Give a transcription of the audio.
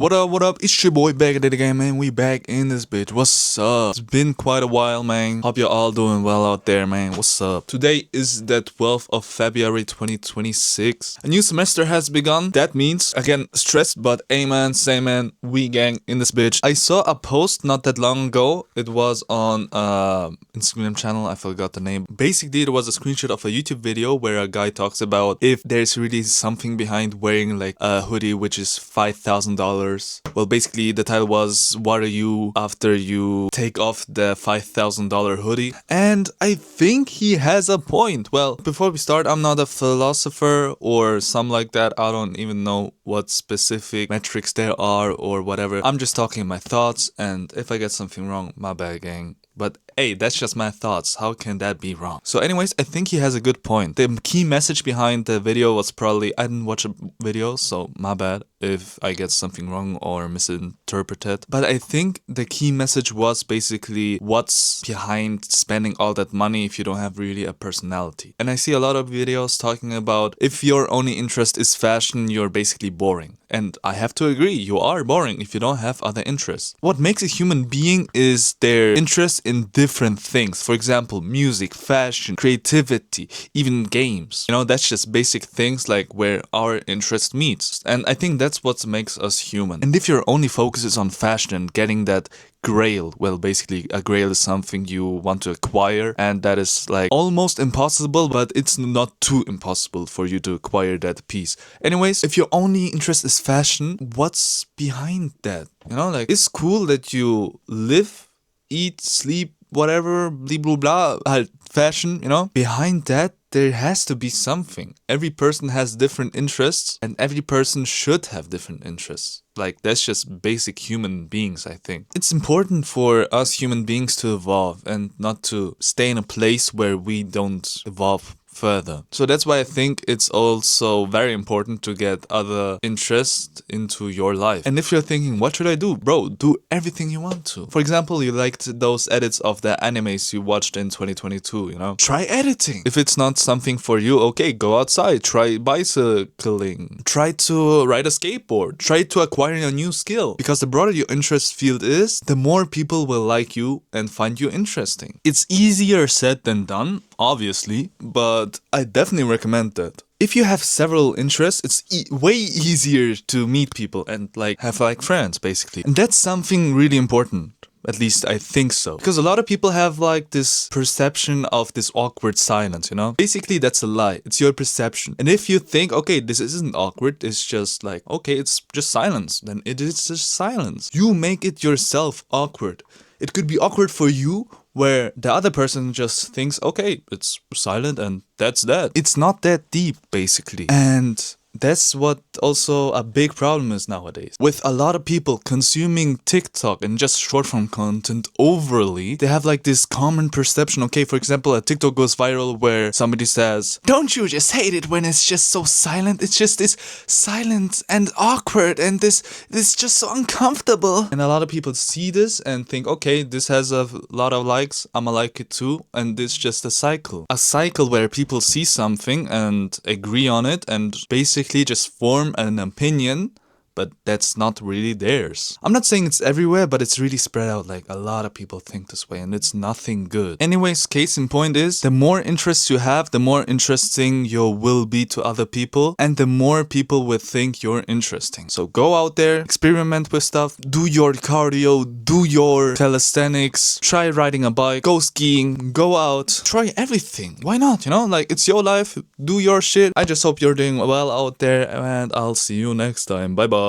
What up? It's your boy back at it again, man. We back in this bitch. What's up? It's been quite a while, man. Hope you're all doing well out there, man. What's up? Today is the 12th of February 2026. A new semester has begun. That means, again, stressed, but amen, same man, we gang in this bitch. I saw a post not that long ago. It was on Instagram channel. I forgot the name. Basically, it was a screenshot of a YouTube video where a guy talks about if there's really something behind wearing like a hoodie which is $5,000. Well, basically the title was what are you after you take off the $5,000 hoodie, and I think he has a point. Well, before we start, I'm not a philosopher or something like that. I don't even know what specific metrics there are or whatever. I'm just talking my thoughts, and if I get something wrong, my bad, gang. But hey, that's just my thoughts. How can that be wrong? So anyways, I think he has a good point. The key message behind the video was probably, I didn't watch a video, so my bad if I get something wrong or misinterpreted. But I think the key message was basically what's behind spending all that money if you don't have really a personality. And I see a lot of videos talking about if your only interest is fashion, you're basically boring. And I have to agree, you are boring if you don't have other interests. What makes a human being is their interest in different things. For example, music, fashion, creativity, even games. You know, that's just basic things like where our interest meets. And I think that's what makes us human. And if your only focus is on fashion and getting that grail, well, basically a grail is something you want to acquire, and that is like almost impossible, but it's not too impossible for you to acquire that piece. Anyways, if your only interest is fashion, what's behind that? You know, like, it's cool that you live, eat, sleep, whatever, blah blah blah, halt fashion, you know. Behind that, there has to be something. Every person has different interests, and every person should have different interests. Like, that's just basic human beings, I think. It's important for us human beings to evolve and not to stay in a place where we don't evolve further. So that's why I think it's also very important to get other interests into your life. And if you're thinking, what should I do? Bro, do everything you want to. For example, you liked those edits of the animes you watched in 2022, you know? Try editing. If it's not something for you, okay, go outside. Try bicycling. Try to ride a skateboard. Try to acquire a new skill. Because the broader your interest field is, the more people will like you and find you interesting. It's easier said than done, obviously, but I definitely recommend that. If you have several interests, it's way easier to meet people and like have like friends, basically. And that's something really important. At least I think so. Because a lot of people have like this perception of this awkward silence, you know? Basically, that's a lie. It's your perception. And if you think, okay, this isn't awkward, it's just like, okay, it's just silence, then it is just silence. You make it yourself awkward. It could be awkward for you, where the other person just thinks, okay, it's silent and that's that. It's not that deep, basically. And that's what also a big problem is nowadays. With a lot of people consuming TikTok and just short form content overly, they have like this common perception. Okay, for example, a TikTok goes viral where somebody says, don't you just hate it when it's just so silent? It's just this silent and awkward and this just so uncomfortable. And a lot of people see this and think, okay, this has a lot of likes, I'ma like it too. And it's just a cycle. A cycle where people see something and agree on it and basically just form an opinion, but that's not really theirs. I'm not saying it's everywhere, but it's really spread out. Like, a lot of people think this way, and it's nothing good. Anyways, case in point is, the more interests you have, the more interesting you will be to other people, and the more people will think you're interesting. So go out there, experiment with stuff, do your cardio, do your calisthenics, try riding a bike, go skiing, go out, try everything. Why not? You know, like, it's your life, do your shit. I just hope you're doing well out there, and I'll see you next time. Bye bye.